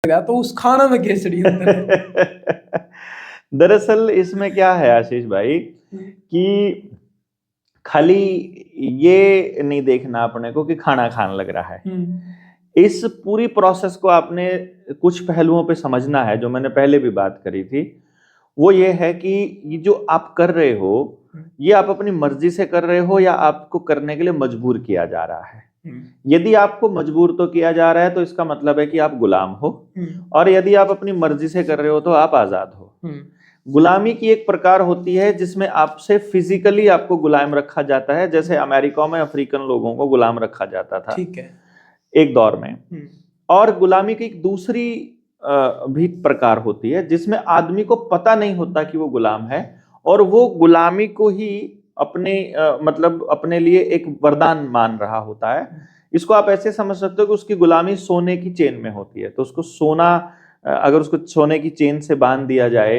गया तो उस खाना में खिचड़ी अंदर है। दरअसल इसमें क्या है आशीष भाई कि खाली ये नहीं देखना अपने को कि खाना खाने लग रहा है। इस पूरी प्रोसेस को आपने कुछ पहलुओं पे समझना है, जो मैंने पहले भी बात करी थी। वो ये है कि ये जो आप कर रहे हो, ये आप अपनी मर्जी से कर रहे हो या आपको करने के लिए मजबूर किया जा रहा है। यदि आपको मजबूर तो किया जा रहा है तो इसका मतलब है कि आप गुलाम हो, और यदि आप अपनी मर्जी से कर रहे हो तो आप आजाद हो। गुलामी की एक प्रकार होती है जिसमें आपसे फिजिकली आपको गुलाम रखा जाता है, जैसे अमेरिका में अफ्रीकन लोगों को गुलाम रखा जाता था, ठीक है, एक दौर में। और गुलामी की एक दूसरी भी प्रकार होती है जिसमें आदमी को पता नहीं होता कि वो गुलाम है, और वो गुलामी को ही अपने मतलब अपने लिए एक वरदान मान रहा होता है। इसको आप ऐसे समझ सकते हो कि उसकी गुलामी सोने की चेन में होती है, तो उसको सोना, अगर उसको सोने की चेन से बांध दिया जाए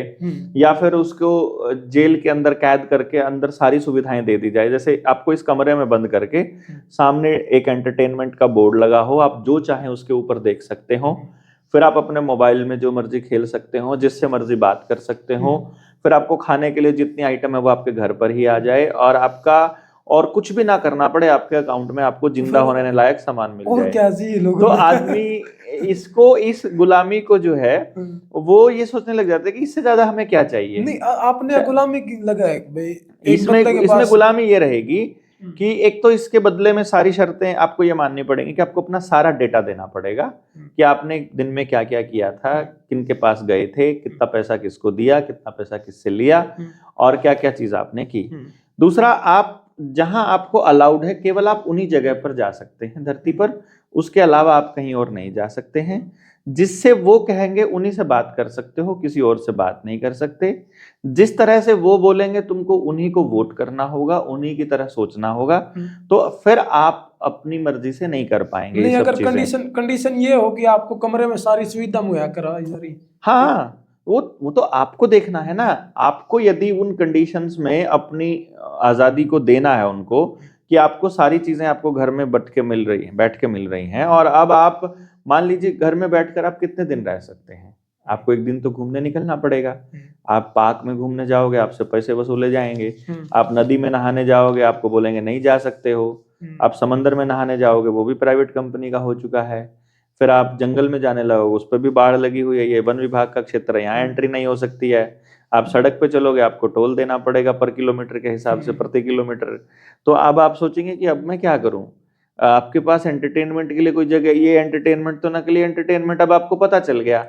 या फिर उसको जेल के अंदर कैद करके अंदर सारी सुविधाएं दे दी जाए, जैसे आपको इस कमरे में बंद करके सामने एक एंटरटेनमेंट का बोर्ड लगा हो, आप जो चाहें उसके ऊपर देख सकते हो, फिर आप अपने मोबाइल में जो मर्जी खेल सकते हो, जिससे मर्जी बात कर सकते हो, फिर आपको खाने के लिए जितनी आइटम है वो आपके घर पर ही आ जाए, और आपका और कुछ भी ना करना पड़े, आपके अकाउंट में आपको जिंदा होने लायक सामान मिल जाए। क्या चाहिए लोगों तो आदमी इसको, इस गुलामी को जो है वो ये सोचने लग जाता है कि इससे ज्यादा हमें क्या चाहिए। नहीं, आपने गुलामी लगा है भाई, इसमें गुलामी ये रहेगी कि एक तो इसके बदले में सारी शर्तें आपको ये माननी पड़ेंगी कि आपको अपना सारा डेटा देना पड़ेगा कि आपने दिन में क्या क्या किया था, किन के पास गए थे, कितना पैसा किसको दिया, कितना पैसा किससे लिया, और क्या क्या चीज आपने की। दूसरा, आप जहां आपको अलाउड है केवल आप उन्हीं जगह पर जा सकते हैं धरती पर, उसके अलावा आप कहीं और नहीं जा सकते हैं। जिससे वो कहेंगे उन्हीं से बात कर सकते हो, किसी और से बात नहीं कर सकते। जिस तरह से वो बोलेंगे तुमको उन्हीं को वोट करना होगा, उन्हीं की तरह सोचना होगा, तो फिर आप अपनी मर्जी से नहीं कर पाएंगे। नहीं, अगर कंडीशन ये हो कि आपको कमरे में सारी सुविधा मुहैया कराई जा रही, हाँ, वो तो आपको देखना है ना। आपको यदि उन कंडीशंस में अपनी आजादी को देना है उनको कि आपको सारी चीजें आपको घर में बैठ के मिल रही हैं, और अब आप मान लीजिए घर में बैठकर आप कितने दिन रह सकते हैं, आपको एक दिन तो घूमने निकलना पड़ेगा। आप पार्क में घूमने जाओगे, आपसे पैसे वसूले जाएंगे। आप नदी में नहाने जाओगे, आपको बोलेंगे नहीं जा सकते हो। आप समंदर में नहाने जाओगे, वो भी प्राइवेट कंपनी का हो चुका है। फिर आप जंगल में जाने लगोगे, उस पर भी बाढ़ लगी हुई है, ये वन विभाग का क्षेत्र है, यहाँ एंट्री नहीं हो सकती है। आप सड़क पे चलोगे, आपको टोल देना पड़ेगा पर किलोमीटर के हिसाब से, प्रति किलोमीटर। तो अब आप सोचेंगे कि अब मैं क्या करूं। आपके पास एंटरटेनमेंट के लिए कोई जगह, ये एंटरटेनमेंट तो नकली एंटरटेनमेंट, अब आपको पता चल गया।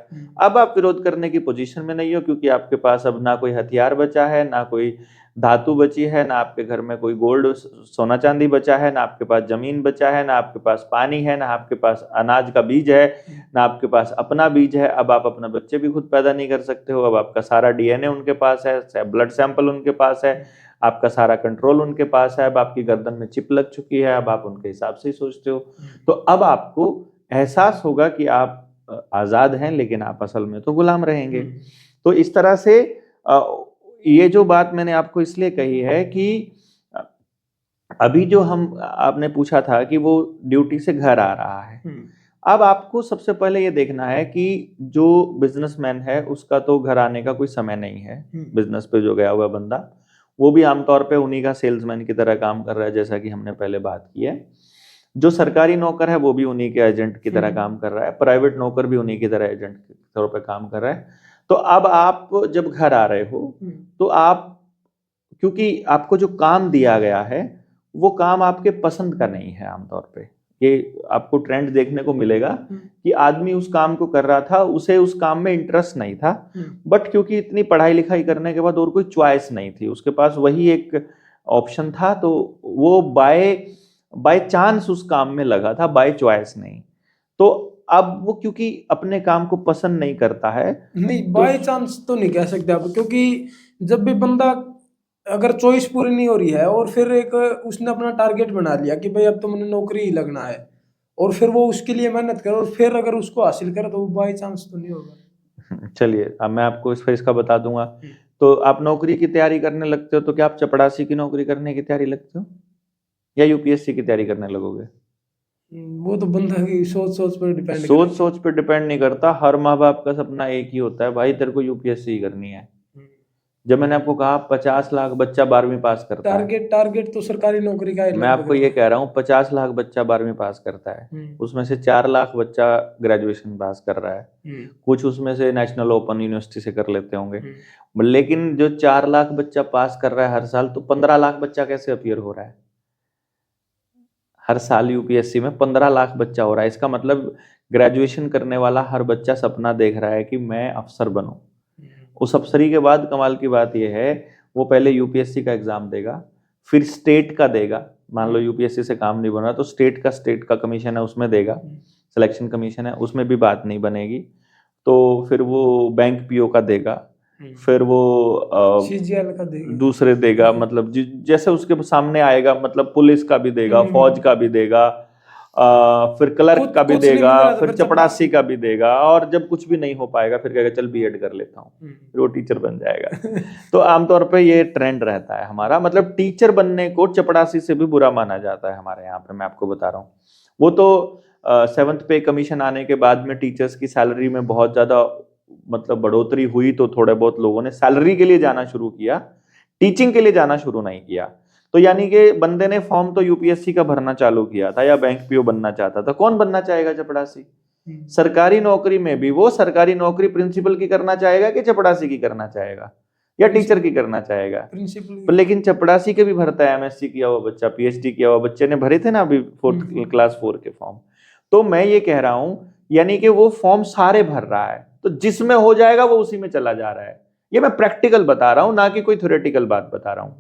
अब आप विरोध करने की पोजीशन में नहीं हो, क्योंकि आपके पास अब ना कोई हथियार बचा है, ना कोई धातु बची है, ना आपके घर में कोई गोल्ड सोना चांदी बचा है, ना आपके पास जमीन बचा है, ना आपके पास पानी है, ना आपके पास अनाज का बीज है, ना आपके पास अपना बीज है। अब आप अपना बच्चे भी खुद पैदा नहीं कर सकते हो। अब आपका सारा डीएनए उनके पास है, ब्लड सैंपल उनके पास है, आपका सारा कंट्रोल उनके पास है। अब आपकी गर्दन में चिप लग चुकी है, अब आप उनके हिसाब से ही सोचते हो। तो अब आपको एहसास होगा कि आप आजाद हैं, लेकिन आप असल में तो गुलाम रहेंगे। तो इस तरह से ये जो बात मैंने आपको इसलिए कही है कि अभी जो आपने पूछा था कि वो ड्यूटी से घर आ रहा है, अब आपको सबसे पहले ये देखना है कि जो बिजनेसमैन है उसका तो घर आने का कोई समय नहीं है। बिजनेस पे जो गया हुआ बंदा, वो भी आमतौर पे उन्हीं का सेल्समैन की तरह काम कर रहा है, जैसा कि हमने पहले बात की है। जो सरकारी नौकर है वो भी उन्हीं के एजेंट की तरह काम कर रहा है, प्राइवेट नौकर भी उन्हीं की तरह एजेंट के तौर पर काम कर रहा है। तो अब आप जब घर आ रहे हो तो आप, क्योंकि आपको जो काम दिया गया है वो काम आपके पसंद का नहीं है, आमतौर पे ये आपको ट्रेंड देखने को मिलेगा कि आदमी उस काम को कर रहा था, उसे उस काम में इंटरेस्ट नहीं था, बट क्योंकि इतनी पढ़ाई लिखाई करने के बाद और कोई चॉइस नहीं थी, उसके पास वही एक ऑप्शन था, तो वो बाय चांस उस काम में लगा था, बाय चॉइस नहीं। तो अब वो क्योंकि अपने काम को पसंद नहीं करता है, नहीं बाय चांस तो नहीं कह सकते आप, क्योंकि जब भी बंदा, अगर चॉइस पूरी नहीं हो रही है और फिर एक उसने अपना टारगेट बना लिया कि भाई अब तो मुझे नौकरी ही लगना है, और फिर वो उसके लिए मेहनत करे और फिर अगर उसको हासिल करे तो वो बाय चांस तो नहीं होगा। चलिए, अब मैं आपको इसका बता दूंगा। तो आप नौकरी की तैयारी करने लगते हो तो क्या आप चपड़ासी की नौकरी करने की तैयारी लगते हो, या यूपीएससी की तैयारी करने लगोगे? वो तो बंदा की सोच सोच पर डिपेंड सोच करेगा। सोच पे डिपेंड नहीं करता, हर माँ बाप का सपना एक ही होता है, भाई तेरे को यूपीएससी करनी है। जब मैंने आपको कहा 50 लाख बच्चा 12वीं पास करता है, टारगेट टारगेट तो सरकारी नौकरी का ही मैं लगभग आपको ये रहा। कह रहा हूँ 50 लाख बच्चा 12वीं पास करता है, उसमें से 4 लाख बच्चा ग्रेजुएशन पास कर रहा है, कुछ उसमें से नेशनल ओपन यूनिवर्सिटी से कर लेते होंगे, लेकिन जो 4 लाख बच्चा पास कर रहा है हर साल, तो 15 लाख बच्चा कैसे अपीयर हो रहा है हर साल यूपीएससी में? 15 लाख बच्चा हो रहा है, इसका मतलब ग्रेजुएशन करने वाला हर बच्चा सपना देख रहा है कि मैं अफसर बनूं। उस अफसरी के बाद कमाल की बात यह है, वो पहले यूपीएससी का एग्जाम देगा, फिर स्टेट का देगा, मान लो यूपीएससी से काम नहीं बन रहा तो स्टेट का कमीशन है उसमें देगा, सिलेक्शन कमीशन है उसमें भी बात नहीं बनेगी, तो फिर वो बैंक पीओ का देगा, फिर वो सीजीएल का देगा, दूसरे देगा, मतलब जैसे उसके सामने आएगा, मतलब पुलिस का भी देगा, फौज का भी देगा, फिर क्लर्क का भी कुछ नहीं देगा, मिलेगा तो फिर फिर चपड़ासी का भी देगा, और जब कुछ भी नहीं हो पाएगा फिर कहेगा चल बीएड कर लेता हूँ, फिर वो टीचर बन जाएगा। तो आमतौर पे ये ट्रेंड रहता है हमारा, मतलब टीचर बनने को चपड़ासी से भी बुरा माना जाता है हमारे यहाँ पे, मैं आपको बता रहा हूँ। वो तो 7th पे कमीशन आने के बाद में टीचर्स की सैलरी में बहुत ज्यादा मतलब बढ़ोतरी हुई, तो थोड़े बहुत लोगों ने सैलरी के लिए जाना शुरू किया, टीचिंग के लिए जाना शुरू नहीं किया। तो यानी कि बंदे ने फॉर्म तो यूपीएससी का भरना चालू किया था या बैंक पीओ बनना चाहता था, कौन बनना चाहेगा चपड़ासी? सरकारी नौकरी में भी वो सरकारी नौकरी प्रिंसिपल की करना चाहेगा कि चपड़ासी की करना चाहेगा या टीचर की करना चाहेगा? प्रिंसिपल। लेकिन चपड़ासी के भी भरता है, एमएससी किया हुआ बच्चा, पीएचडी किया हुआ बच्चे ने भरे थे ना अभी 4th क्लास 4 के फॉर्म। तो मैं ये कह रहा हूं, यानी कि वो फॉर्म सारे भर रहा है, तो जिसमें हो जाएगा वो उसी में चला जा रहा है। ये मैं प्रैक्टिकल बता रहा हूं, ना कि कोई थ्योरेटिकल बात बता रहा हूं।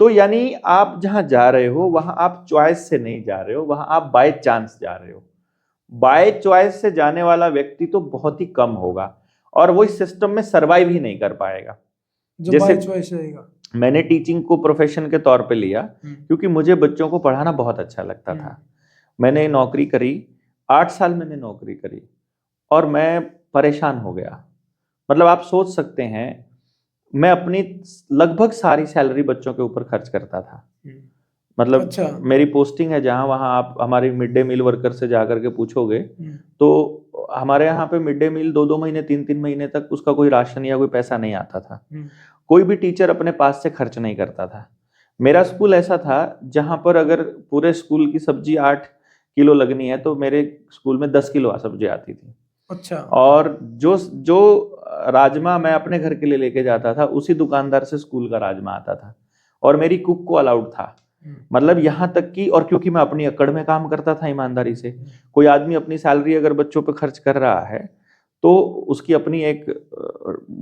तो यानी आप जहां जा रहे हो वहां आप चॉइस से नहीं जा रहे हो, वहां आप बाय चांस जा रहे हो। बाय चॉइस से जाने वाला व्यक्ति तो बहुत ही कम होगा, और वो इस सिस्टम में सरवाइव ही नहीं कर पाएगा। जो जैसे बाय चॉइस रहेगा, मैंने टीचिंग को प्रोफेशन के तौर पे लिया क्योंकि मुझे बच्चों को पढ़ाना बहुत अच्छा लगता था। मैंने नौकरी करी, 8 साल मैंने नौकरी करी, और मैं परेशान हो गया। मतलब आप सोच सकते हैं, मैं अपनी लगभग सारी सैलरी बच्चों के ऊपर खर्च करता था। मतलब अच्छा। मेरी पोस्टिंग है जहां, वहां आप हमारी मिड डे मील वर्कर से जाकर के पूछोगे तो हमारे यहाँ पे मिड डे मील 2-2 महीने 3-3 महीने तक उसका कोई राशन या कोई पैसा नहीं आता था। कोई भी टीचर अपने पास से खर्च नहीं करता था। मेरा स्कूल ऐसा था जहां पर अगर पूरे स्कूल की सब्जी 8 किलो लगनी है तो मेरे स्कूल में 10 किलो सब्जी आती थी। अच्छा। और जो जो राजमा मैं अपने घर के लिए लेके जाता था उसी दुकानदार से स्कूल का राजमा आता था, और मेरी कुक को अलाउड था। मतलब यहां तक कि, और क्योंकि मैं अपनी अकड़ में काम करता था ईमानदारी से, कोई आदमी अपनी सैलरी अगर बच्चों पे खर्च कर रहा है तो उसकी अपनी एक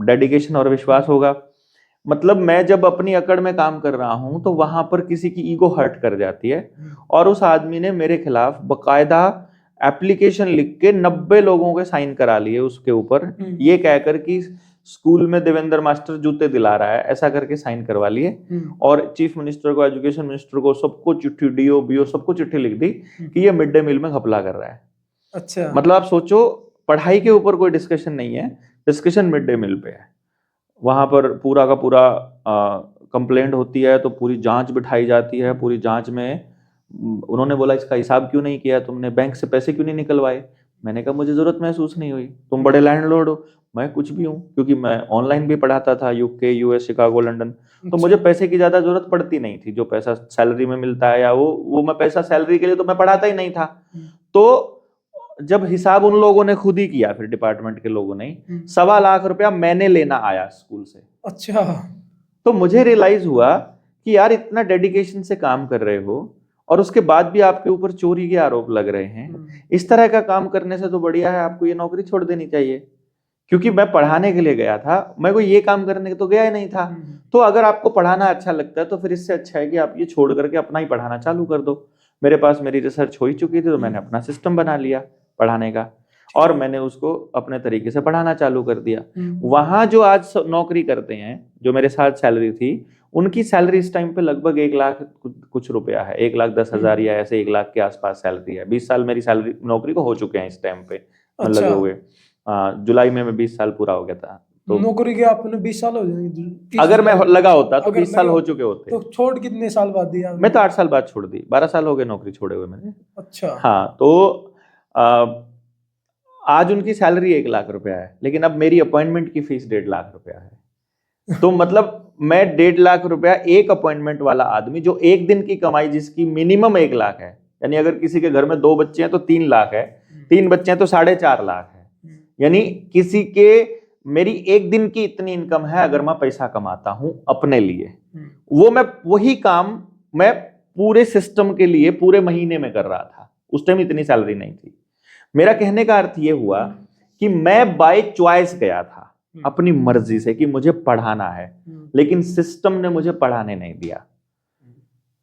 डेडिकेशन और विश्वास होगा। मतलब मैं जब अपनी अकड़ में काम कर रहा हूं तो वहां पर किसी की ईगो हर्ट कर जाती है, और उस आदमी ने मेरे खिलाफ बकायदा एप्लीकेशन लिख के 90 लोगों के साइन करा लिए उसके ऊपर, ये कहकर कि स्कूल में देवेंद्र मास्टर जूते दिला रहा है, ऐसा करके साइन करवा लिए, और चीफ मिनिस्टर को, एजुकेशन मिनिस्टर को, सबको चिट्ठी, डीओ बीओ सबको चिट्ठी लिख दी कि ये मिड डे मील में घपला कर रहा है। अच्छा। मतलब आप सोचो, पढ़ाई के ऊपर कोई डिस्कशन नहीं है, डिस्कशन मिड डे मील पे है। वहां पर पूरा का पूरा कंप्लेंट होती है तो पूरी जांच बिठाई जाती है। पूरी जांच में उन्होंने बोला इसका हिसाब क्यों नहीं किया तुमने, बैंक से पैसे क्यों नहीं निकलवाए? मैंने कहा मुझे जरूरत महसूस नहीं हुई, तुम बड़े लैंडलॉर्ड हो, मैं कुछ भी हूँ, क्योंकि मैं ऑनलाइन भी पढ़ाता था, यूके, यूएस, शिकागो, लंदन, तो मुझे पैसे की ज्यादा जरूरत पड़ती नहीं थी। जो पैसा सैलरी में मिलता है या वो मैं पैसा सैलरी के लिए तो मैं पढ़ाता ही नहीं था। तो जब हिसाब उन लोगों ने खुद ही किया, फिर डिपार्टमेंट के लोगों ने, 1.25 लाख रुपया मैंने लेना आया स्कूल से। अच्छा। तो मुझे रियलाइज हुआ कि यार इतना डेडिकेशन से काम कर रहे हो और उसके बाद भी आपके ऊपर चोरी के आरोप लग रहे हैं, इस तरह का काम करने से तो बढ़िया है आपको ये नौकरी छोड़ देनी चाहिए। क्योंकि मैं पढ़ाने के लिए गया था, मैं कोई ये काम करने तो गया ही नहीं था। तो अगर आपको पढ़ाना अच्छा लगता है तो फिर इससे अच्छा है कि आप ये छोड़ करके अपना ही पढ़ाना चालू कर दो। मेरे पास मेरी रिसर्च हो ही चुकी थी, तो मैंने अपना सिस्टम बना लिया पढ़ाने का, और मैंने उसको अपने तरीके से पढ़ाना चालू कर दिया। वहां जो आज नौकरी करते हैं, जो मेरे साथ सैलरी थी, उनकी सैलरी इस टाइम पे लगभग 1 लाख कुछ रुपया है, 1,10,000 या ऐसे 1 लाख के आसपास सैलरी है। 20 साल मेरी सैलरी नौकरी को हो चुके हैं इस टाइम पे, अच्छा। लगे हुए। जुलाई में 20 साल पूरा हो गया था, तो नौकरी के आपने 20 साल हो जाएंगे, अगर मैं लगा होता तो अगर 20 साल लगा हो चुके होते। तो छोड़ कितने साल बाद दिया मैं तो 8 साल बाद छोड़ दी, 12 साल हो गए नौकरी छोड़े हुए मैंने। अच्छा। हाँ, तो आज उनकी सैलरी 1 लाख रुपया है, लेकिन अब मेरी अपॉइंटमेंट की फीस 1.5 लाख रुपया है। तो मतलब मैं 1.5 लाख रुपया एक अपॉइंटमेंट वाला आदमी, जो एक दिन की कमाई जिसकी मिनिमम 1 लाख है, यानी अगर किसी के घर में 2 बच्चे हैं तो 3 लाख है, 3 बच्चे हैं तो 4.5 लाख है, यानी किसी के, मेरी एक दिन की इतनी इनकम है अगर मैं पैसा कमाता हूं अपने लिए, वो मैं वही काम मैं पूरे सिस्टम के लिए पूरे महीने में कर रहा था। उस टाइम इतनी सैलरी नहीं थी। मेरा कहने का अर्थ यह हुआ कि मैं बाय चॉइस गया था, अपनी मर्जी से, कि मुझे पढ़ाना है, लेकिन सिस्टम ने मुझे पढ़ाने नहीं दिया।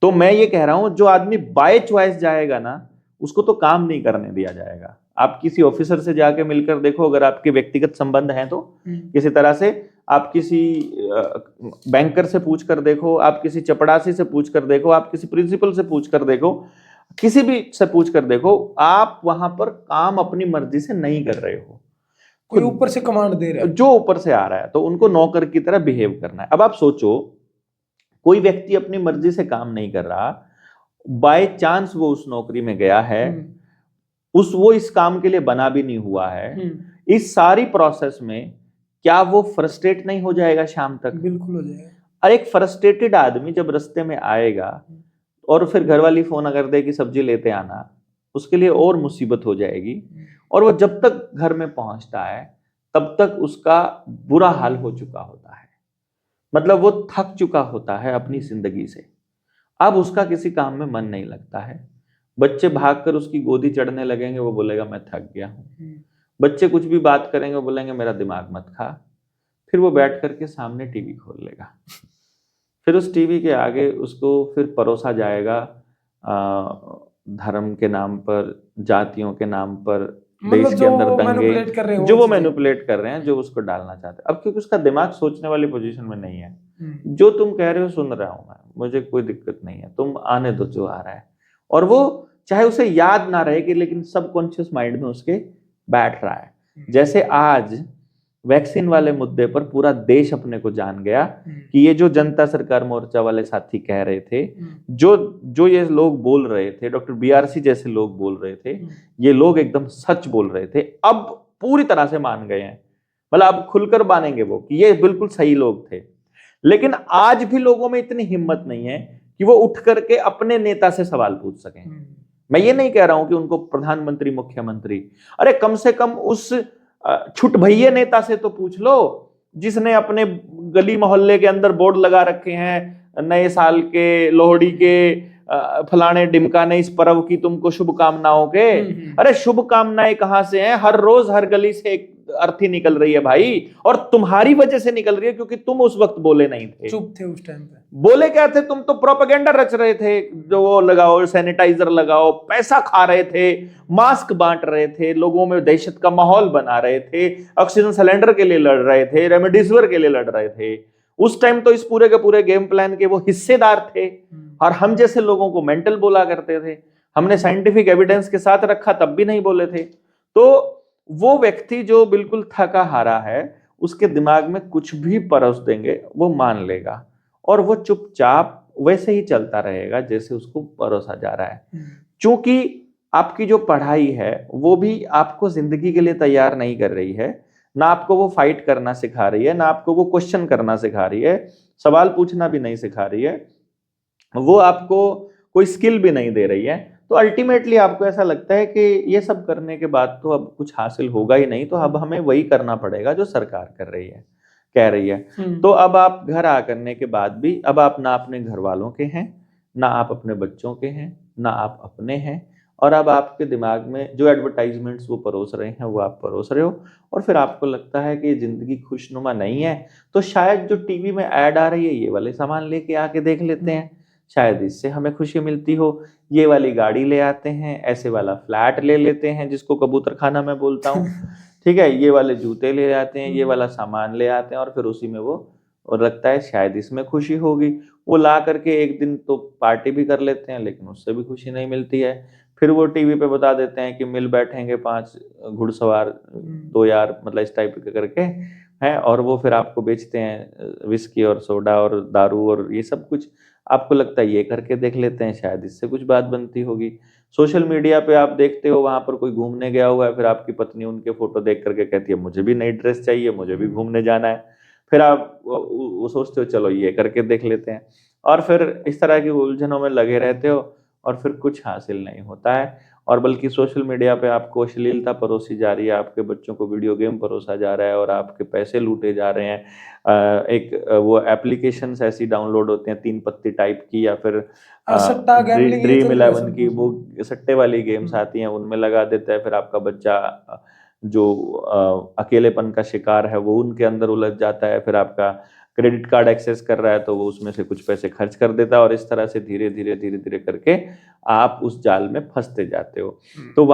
तो मैं ये कह रहा हूं, जो आदमी बाय चॉइस जाएगा ना, उसको तो काम नहीं करने दिया जाएगा। आप किसी ऑफिसर से जाके मिलकर देखो, अगर आपके व्यक्तिगत संबंध हैं तो किसी तरह से, आप किसी बैंकर से पूछ कर देखो, आप किसी चपड़ासी से पूछ कर देखो, आप किसी प्रिंसिपल से पूछ कर देखो, किसी भी से पूछ कर देखो, आप वहां पर काम अपनी मर्जी से नहीं कर रहे हो, कोई ऊपर से कमांड दे रहा है, जो ऊपर से आ रहा है, तो उनको नौकर की तरह बिहेव करना है। अब आप सोचो, कोई व्यक्ति अपनी मर्जी से काम नहीं कर रहा, बाय चांस वो उस नौकरी में गया है, वो इस काम के लिए बना भी नहीं हुआ है, इस सारी प्रोसेस में क्या वो फ्रस्ट्रेट नहीं हो जाएगा शाम तक? बिल्कुल हो जाएगा। और एक फ्रस्ट्रेटेड आदमी जब रास्ते में आएगा और फिर घर वाली फोन अगर दे कि सब्जी लेते आना, उसके लिए और मुसीबत हो जाएगी। और वो जब तक घर में पहुंचता है तब तक उसका बुरा हाल हो चुका होता है, मतलब वो थक चुका होता है अपनी जिंदगी से। अब उसका किसी काम में मन नहीं लगता है। बच्चे भागकर उसकी गोदी चढ़ने लगेंगे, वो बोलेगा मैं थक गया हूं। बच्चे कुछ भी बात करेंगे, वो बोलेंगे मेरा दिमाग मत खा। फिर वो बैठ करके सामने टीवी खोल लेगा, फिर उस टीवी के आगे उसको फिर परोसा जाएगा धर्म के नाम पर, जातियों के नाम पर, देश के अंदर दंगे, जो वो मैनिपुलेट कर रहे हैं, जो उसको डालना चाहते हैं। अब क्योंकि उसका दिमाग सोचने वाली पोजीशन में नहीं है, जो तुम कह रहे हो सुन रहा हूं मैं, मुझे कोई दिक्कत नहीं है, तुम आने दो जो आ रहा है। और वो चाहे उसे याद ना रहे कि, लेकिन सबकॉन्शियस माइंड में उसके बैठ रहा है। जैसे आज वैक्सीन वाले मुद्दे पर पूरा देश अपने को जान गया कि ये जो जनता सरकार मोर्चा वाले साथी कह रहे थे, जो ये लोग बोल रहे थे, डॉक्टर BRC जैसे लोग बोल रहे थे, ये लोग एकदम सच बोल रहे थे। अब पूरी तरह से मान गए हैं, मतलब अब खुलकर मानेंगे वो कि ये बिल्कुल सही लोग थे। लेकिन आज भी लोगों में इतनी हिम्मत नहीं है कि वो उठ करके अपने नेता से सवाल पूछ सकें। मैं ये नहीं कह रहा हूं कि उनको प्रधानमंत्री, मुख्यमंत्री, अरे कम से कम उस छुट भैये नेता से तो पूछ लो, जिसने अपने गली मोहल्ले के अंदर बोर्ड लगा रखे हैं, नए साल के, लोहड़ी के, फलाने ढिमकाने इस पर्व की तुमको शुभकामनाओं के। अरे शुभकामनाएं कहां से हैं? हर रोज हर गली से एक अर्थी निकल रही है भाई, और तुम्हारी वजह से निकल रही है, क्योंकि तुम उस वक्त बोले नहीं थे, चुप थे उस टाइम पे। बोले क्या थे? तुम तो प्रोपेगेंडा रच रहे थे, जो वो लगाओ, सैनिटाइजर लगाओ, पैसा खा रहे थे, मास्क बांट रहे थे, लोगों में दहशत का माहौल बना रहे थे, ऑक्सीजन सिलेंडर के लिए लड़ रहे थे, रेमडेसिविर के लिए लड़ रहे थे। उस टाइम तो इस पूरे के पूरे गेम प्लान के वो हिस्सेदार थे, और हम जैसे लोगों को मेंटल बोला करते थे। हमने साइंटिफिक एविडेंस के साथ रखा तब भी नहीं बोले थे। तो वो व्यक्ति जो बिल्कुल थका हारा है, उसके दिमाग में कुछ भी परोस देंगे वो मान लेगा, और वो चुपचाप वैसे ही चलता रहेगा जैसे उसको परोसा जा रहा है। क्योंकि आपकी जो पढ़ाई है वो भी आपको जिंदगी के लिए तैयार नहीं कर रही है, ना आपको वो फाइट करना सिखा रही है, ना आपको वो क्वेश्चन करना सिखा रही है, सवाल पूछना भी नहीं सिखा रही है, वो आपको कोई स्किल भी नहीं दे रही है। तो अल्टीमेटली आपको ऐसा लगता है कि ये सब करने के बाद तो अब कुछ हासिल होगा ही नहीं, तो अब हमें वही करना पड़ेगा जो सरकार कर रही है, कह रही है। तो अब आप घर आ करने के बाद भी अब आप ना अपने घर वालों के हैं, ना आप अपने बच्चों के हैं, ना आप अपने हैं, और अब आपके दिमाग में जो एडवर्टाइजमेंट्स वो परोस रहे हैं वो आप परोस रहे हो, और फिर आपको लगता है कि जिंदगी खुशनुमा नहीं है, तो शायद जो टीवी में ऐड आ रही है ये वाले सामान लेके आके देख लेते हैं, शायद इससे हमें खुशी मिलती हो। ये वाली गाड़ी ले आते हैं, ऐसे वाला फ्लैट ले लेते हैं जिसको कबूतर खाना मैं बोलता हूँ, ठीक है, ये वाले जूते ले आते हैं, ये वाला सामान ले आते हैं, और फिर उसी में वो, और लगता है शायद इसमें खुशी होगी। वो ला करके एक दिन तो पार्टी भी कर लेते हैं, लेकिन उससे भी खुशी नहीं मिलती है। फिर वो टीवी पे बता देते हैं कि मिल बैठेंगे 5 घुड़सवार, 2 यार, मतलब इस टाइप के करके है, और वो फिर आपको बेचते हैं विस्की और सोडा और दारू और ये सब कुछ। आपको लगता है ये करके देख लेते हैं, शायद इससे कुछ बात बनती होगी। सोशल मीडिया पे आप देखते हो वहां पर कोई घूमने गया हुआ है, फिर आपकी पत्नी उनके फोटो देख करके कहती है मुझे भी नई ड्रेस चाहिए, मुझे भी घूमने जाना है। फिर आप वो सोचते हो चलो ये करके देख लेते हैं, और फिर इस तरह की उलझनों में लगे रहते हो, और फिर कुछ हासिल नहीं होता है। और बल्कि सोशल मीडिया पे आपको अश्लीलता परोसी जा रही है, आपके बच्चों को वीडियो गेम परोसा जा रहा है, और आपके पैसे लूटे जा रहे हैं। वो एप्लीकेशंस ऐसी डाउनलोड होते हैं 3 पत्ती टाइप की, या फिर सट्टा गैम्बलिंग ये ड्रीम चल रहा है 11 सब की कुछ। वो सट्टे वाली गेम्स आती हैं, उनमें लगा देता है। फिर आपका बच्चा जो अकेलेपन का शिकार है वो उनके अंदर उलझ जाता है। फिर आपका क्रेडिट कार्ड एक्सेस कर रहा है तो वो उसमें से कुछ पैसे खर्च कर देता है, और इस तरह से धीरे धीरे धीरे धीरे करके आप उस जाल में फंसते जाते हो। तो